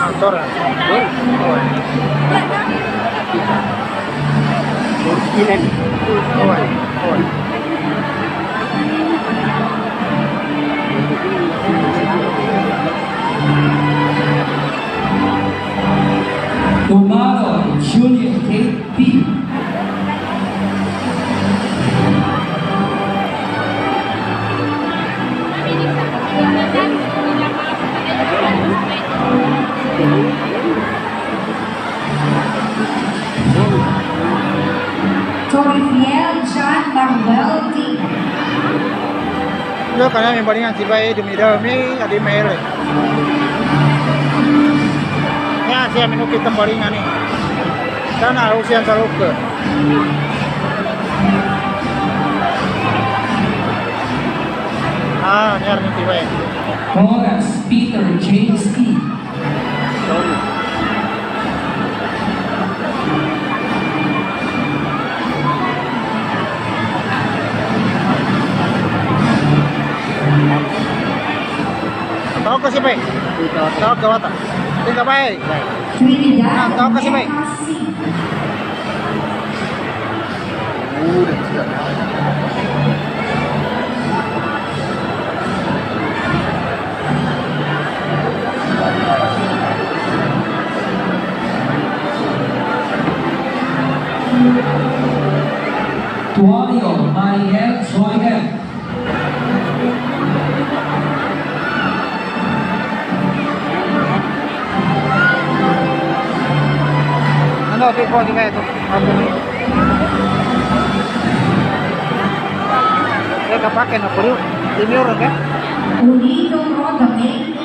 Aktor ya? Tomorrow, Juliet Kate B. Torifiel John Manuel D. Yo karena yang paling anti baik di middle ini ada mail. Ya saya minum kita paling ani. Karena harus yang terlalu ke. Ini harus anti baik. Horace Peter James E. Tahu ke sih baik? Tahu ke wata? Tinggal baik. Trinidad Tahu ke sih baik? Messi. Tuario Mariel Troyer. Ano, tipo di ba ito? Kapake na puro. Timur kan? Unido Rodame